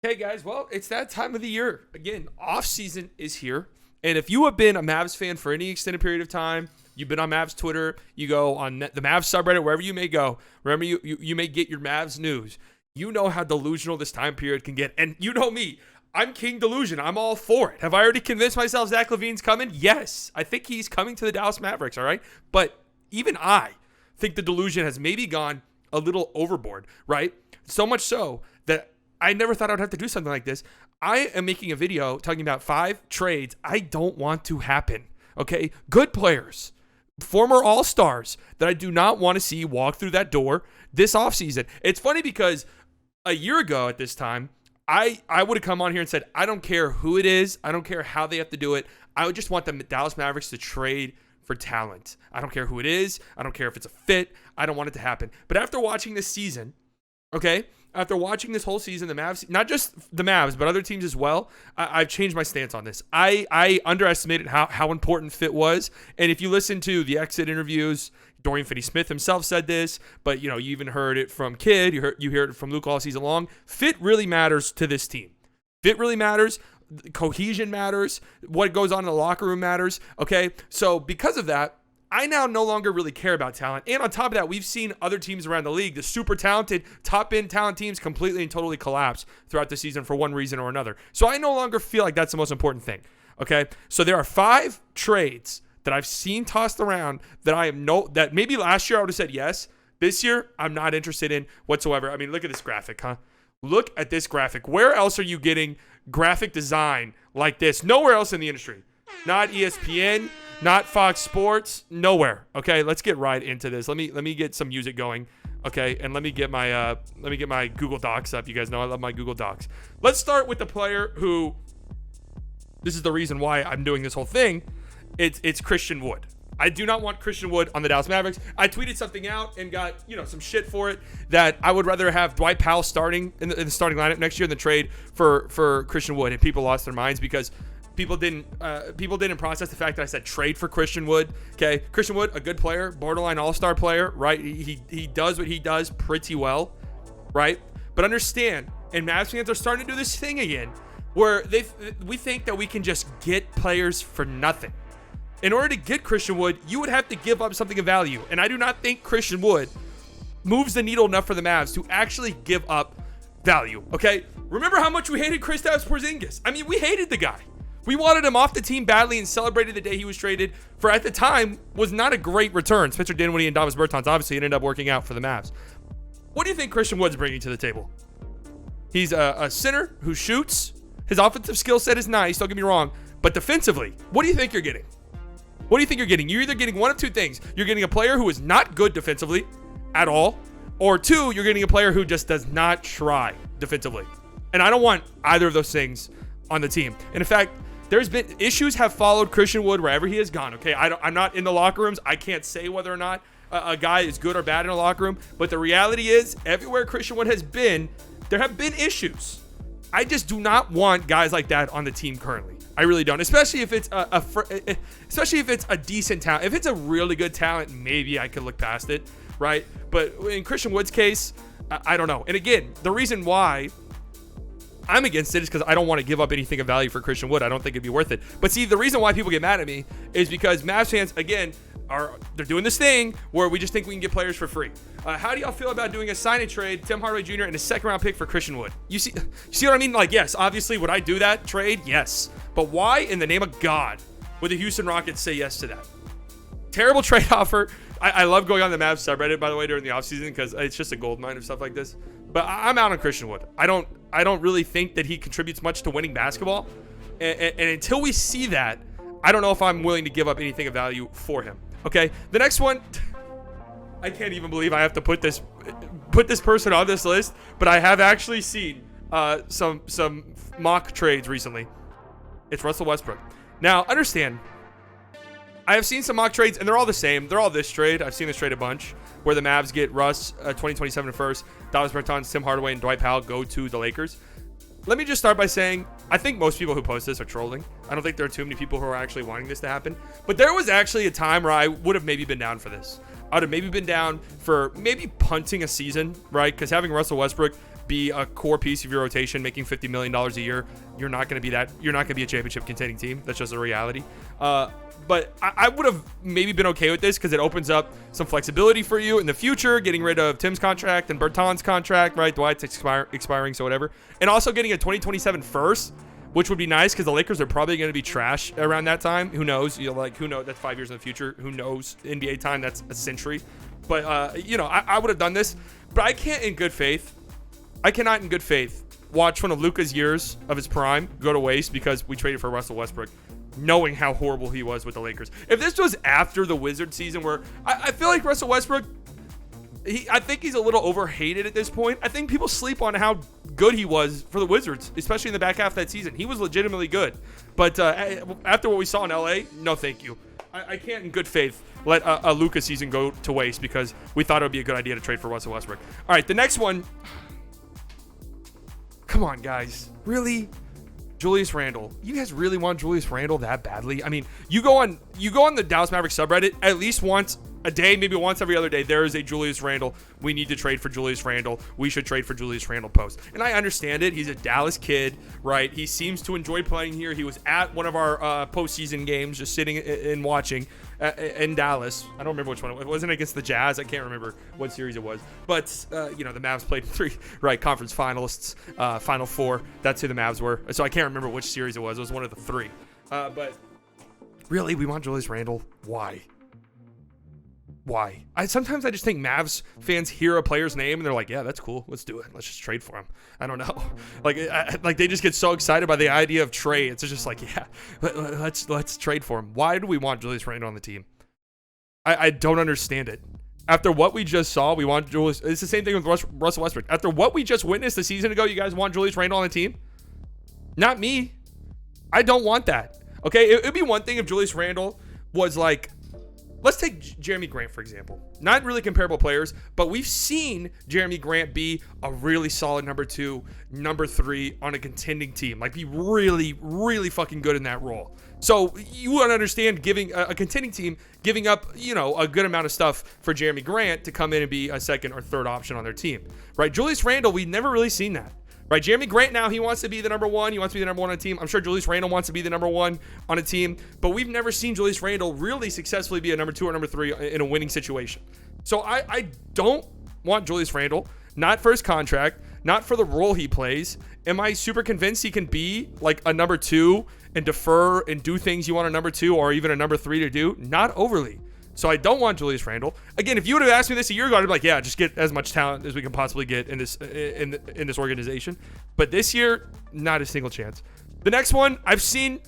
Hey guys, well, it's that time of the year. Again, off season is here. And if you have been a Mavs fan for any extended period of time, you've been on Mavs Twitter, you go on the Mavs subreddit, wherever you may go, remember you may get your Mavs news. You know how delusional this time period can get. And you know me, I'm King Delusion. I'm all for it. Have I already convinced myself Zach LaVine's coming? Yes. I think he's coming to the Dallas Mavericks, all right? But even I think the delusion has maybe gone a little overboard, right? So much so that I never thought I would have to do something like this. I am making a video talking about 5 trades I don't want to happen, okay? Good players, former All-Stars that I do not want to see walk through that door this offseason. It's funny because a year ago at this time, I would have come on here and said, I don't care who it is. I don't care how they have to do it. I would just want the Dallas Mavericks to trade for talent. I don't care who it is. I don't care if it's a fit. I don't want it to happen. But after watching this season, okay, after watching this whole season, the Mavs, not just the Mavs, but other teams as well, I've changed my stance on this. I underestimated how important fit was. And if you listen to the exit interviews, Dorian Finney-Smith himself said this, but you even heard it from Kidd, you heard it from Luke all season long. Fit really matters to this team. Fit really matters. Cohesion matters. What goes on in the locker room matters. Okay, so because of that, I now no longer really care about talent. And on top of that, we've seen other teams around the league, the super talented, top-end talent teams completely and totally collapse throughout the season for one reason or another. So I no longer feel like that's the most important thing, okay? So there are 5 trades that I've seen tossed around that maybe last year I would have said yes. This year, I'm not interested in whatsoever. I mean, look at this graphic, huh? Look at this graphic. Where else are you getting graphic design like this? Nowhere else in the industry. Not ESPN, not Fox Sports, nowhere. Okay, let's get right into this. Let me get some music going. Okay, and let me get my Google Docs up. You guys know I love my Google Docs. Let's start with the player who, this is the reason why I'm doing this whole thing. It's Christian Wood. I do not want Christian Wood on the Dallas Mavericks. I tweeted something out and got some shit for it, that I would rather have Dwight Powell starting in the starting lineup next year than trade for Christian Wood. And people lost their minds because people didn't process the fact that I said trade for Christian Wood. Okay, Christian Wood, a good player, borderline all-star player, right? He does what he does pretty well, right? But understand, and Mavs fans are starting to do this thing again, where we think that we can just get players for nothing. In order to get Christian Wood, you would have to give up something of value, and I do not think Christian Wood moves the needle enough for the Mavs to actually give up value. Okay, remember how much we hated Kristaps Porzingis? I mean, we hated the guy. We wanted him off the team badly and celebrated the day he was traded for, at the time, was not a great return. Spencer Dinwiddie and Davis Bertans obviously ended up working out for the Mavs. What do you think Christian Wood's bringing to the table? He's a center who shoots. His offensive skill set is nice, don't get me wrong. But defensively, what do you think you're getting? What do you think you're getting? You're either getting one of two things. You're getting a player who is not good defensively at all, or 2, you're getting a player who just does not try defensively. And I don't want either of those things on the team. And in fact, there's been issues have followed Christian Wood wherever he has gone. Okay, I'm not in the locker rooms. I can't say whether or not a guy is good or bad in a locker room. But the reality is, everywhere Christian Wood has been, there have been issues. I just do not want guys like that on the team currently. I really don't, especially if it's a decent talent. If it's a really good talent, maybe I could look past it, right? But in Christian Wood's case, I don't know. And again, the reason why I'm against it is because I don't want to give up anything of value for Christian Wood. I don't think it'd be worth it. But see, the reason why people get mad at me is because Mavs fans, again, they're doing this thing where we just think we can get players for free. How do y'all feel about doing a sign and trade, Tim Hardaway Jr. and a second-round pick for Christian Wood? You see what I mean? Like, yes, obviously, would I do that trade? Yes. But why, in the name of God, would the Houston Rockets say yes to that? Terrible trade offer. I love going on the Mavs subreddit, by the way, during the offseason because it's just a gold mine of stuff like this. But I'm out on Christian Wood. I don't really think that he contributes much to winning basketball. And until we see that, I don't know if I'm willing to give up anything of value for him. Okay, the next one, I can't even believe I have to put this person on this list, but I have actually seen some mock trades recently. It's Russell Westbrook. Now, understand, I have seen some mock trades, and they're all the same. They're all this trade. I've seen this trade a bunch, where the Mavs get Russ 2027 first, Dallas Bertans, Tim Hardaway, and Dwight Powell go to the Lakers. Let me just start by saying, I think most people who post this are trolling. I don't think there are too many people who are actually wanting this to happen. But there was actually a time where I would have maybe been down for this. I would have maybe been down for maybe punting a season, right? Because having Russell Westbrook, be a core piece of your rotation, making $50 million a year, you're not going to be that. You're not going to be a championship contending team. That's just a reality. But I would have maybe been okay with this because it opens up some flexibility for you in the future, getting rid of Tim's contract and Bertans' contract, right? Dwight's expiring, so whatever. And also getting a 2027 first, which would be nice because the Lakers are probably going to be trash around that time. Who knows? Who knows? That's 5 years in the future. Who knows? NBA time, that's a century. But, I would have done this. But I cannot in good faith watch one of Luka's years of his prime go to waste because we traded for Russell Westbrook, knowing how horrible he was with the Lakers. If this was after the Wizards season, where I feel like Russell Westbrook, I think he's a little overhated at this point. I think people sleep on how good he was for the Wizards, especially in the back half of that season. He was legitimately good. But after what we saw in LA, no thank you. I can't in good faith let a Luka season go to waste because we thought it would be a good idea to trade for Russell Westbrook. All right, the next one. Come on, guys. Really? Julius Randle. You guys really want Julius Randle that badly? I mean, you go on the Dallas Mavericks subreddit at least once a day, maybe once every other day, there is a Julius Randle. We need to trade for Julius Randle. We should trade for Julius Randle post. And I understand it. He's a Dallas kid, right? He seems to enjoy playing here. He was at one of our postseason games, just sitting and watching in Dallas. I don't remember which one. It wasn't against the Jazz. I can't remember what series it was. But, the Mavs played 3, right, conference finalists, Final Four. That's who the Mavs were. So I can't remember which series it was. It was one of the 3. But really, we want Julius Randle? Why? Sometimes I just think Mavs fans hear a player's name and they're like, yeah, that's cool. Let's do it. Let's just trade for him. I don't know. Like they just get so excited by the idea of trade. It's just like, yeah, let's trade for him. Why do we want Julius Randle on the team? I don't understand it. After what we just saw, we want Julius. It's the same thing with Russell Westbrook. After what we just witnessed a season ago, you guys want Julius Randle on the team? Not me. I don't want that. Okay, it'd be one thing if Julius Randle was like, let's take Jeremy Grant, for example. Not really comparable players, but we've seen Jeremy Grant be a really solid number 2, number 3 on a contending team. Like, be really, really fucking good in that role. So you would understand giving a contending team giving up, a good amount of stuff for Jeremy Grant to come in and be a second or third option on their team, right? Julius Randle, we've never really seen that. Right, Jeremy Grant now, he wants to be the number 1. He wants to be the number 1 on a team. I'm sure Julius Randle wants to be the number 1 on a team. But we've never seen Julius Randle really successfully be a number 2 or number 3 in a winning situation. So I don't want Julius Randle, not for his contract, not for the role he plays. Am I super convinced he can be like a number 2 and defer and do things you want a number 2 or even a number 3 to do? Not overly. So I don't want Julius Randle. Again, if you would have asked me this a year ago, I'd be like, yeah, just get as much talent as we can possibly get in this organization. But this year, not a single chance. The next one, I've seen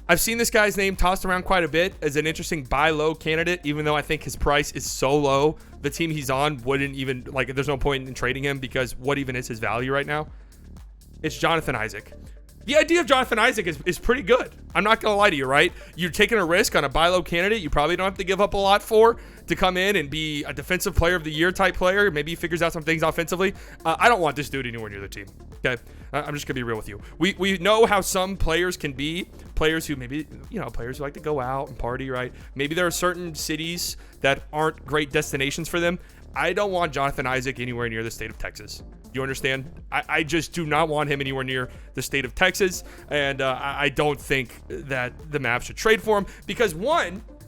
this guy's name tossed around quite a bit as an interesting buy low candidate, even though I think his price is so low. The team he's on wouldn't even, there's no point in trading him because what even is his value right now? It's Jonathan Isaac. The idea of Jonathan Isaac is pretty good. I'm not going to lie to you, right? You're taking a risk on a buy low candidate you probably don't have to give up a lot for to come in and be a defensive player of the year type player. Maybe he figures out some things offensively. I don't want this dude anywhere near the team. Okay. I'm just going to be real with you. We know how some players can be players who maybe, players who like to go out and party, right? Maybe there are certain cities that aren't great destinations for them. I don't want Jonathan Isaac anywhere near the state of Texas. You understand? I just do not want him anywhere near the state of Texas. And I don't think that the Mavs should trade for him because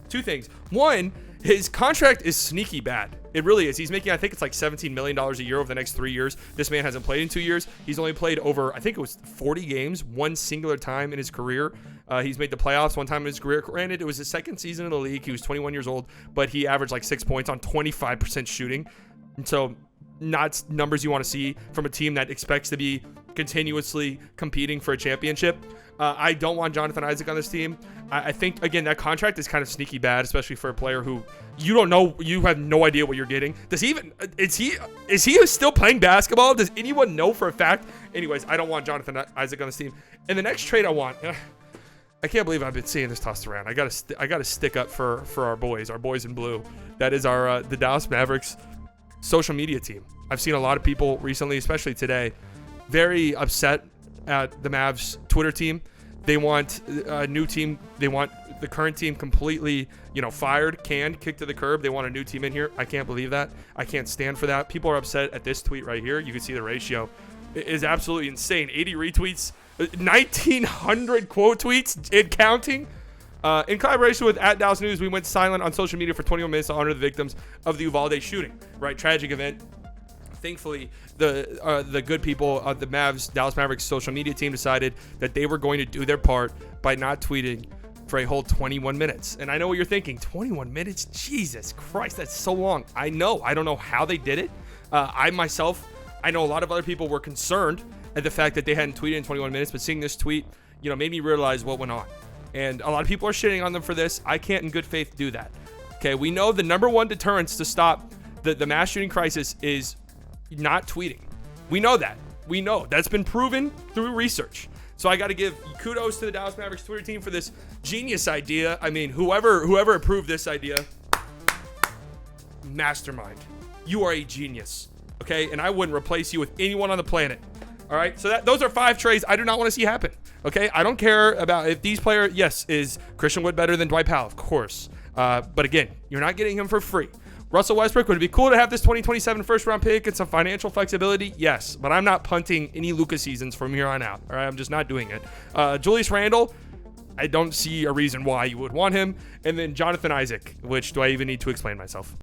two things. One, his contract is sneaky bad. It really is. He's making, I think it's like $17 million a year over the next 3 years. This man hasn't played in 2 years. He's only played over, I think it was 40 games, one singular time in his career. He's made the playoffs one time in his career. Granted, it was his second season in the league. He was 21 years old, but he averaged like 6 points on 25% shooting. And so not numbers you want to see from a team that expects to be continuously competing for a championship. I don't want Jonathan Isaac on this team. I think, again, that contract is kind of sneaky bad, especially for a player who you don't know, you have no idea what you're getting. Is he still playing basketball? Does anyone know for a fact? Anyways, I don't want Jonathan Isaac on this team. And the next trade I want, I can't believe I've been seeing this tossed around. I gotta stick up for our boys in blue. That is the Dallas Mavericks social media team. I've seen a lot of people recently, especially today, very upset at the Mavs Twitter team. They want a new team. They want the current team completely, fired, canned, kicked to the curb. They want a new team in here. I can't believe that. I can't stand for that. People are upset at this tweet right here. You can see the ratio. It is absolutely insane. 80 retweets, 1,900 quote tweets and counting. In collaboration with @Dallas News, we went silent on social media for 21 minutes to honor the victims of the Uvalde shooting. Right, tragic event. Thankfully, the good people of the Dallas Mavericks social media team decided that they were going to do their part by not tweeting for a whole 21 minutes. And I know what you're thinking, 21 minutes? Jesus Christ, that's so long. I know. I don't know how they did it. I know a lot of other people were concerned at the fact that they hadn't tweeted in 21 minutes, but seeing this tweet, made me realize what went on. And a lot of people are shitting on them for this. I can't in good faith do that. Okay, we know the number one deterrence to stop the mass shooting crisis is not tweeting. We know that. We know. That's been proven through research. So I got to give kudos to the Dallas Mavericks Twitter team for this genius idea. I mean, whoever approved this idea, mastermind. You are a genius. Okay? And I wouldn't replace you with anyone on the planet. All right? So those are 5 trades I do not want to see happen. Okay? I don't care about if these players, yes, is Christian Wood better than Dwight Powell? Of course. But again, you're not getting him for free. Russell Westbrook, would it be cool to have this 2027 first-round pick and some financial flexibility? Yes, but I'm not punting any Luka seasons from here on out. All right, I'm just not doing it. Julius Randle, I don't see a reason why you would want him. And then Jonathan Isaac, which do I even need to explain myself?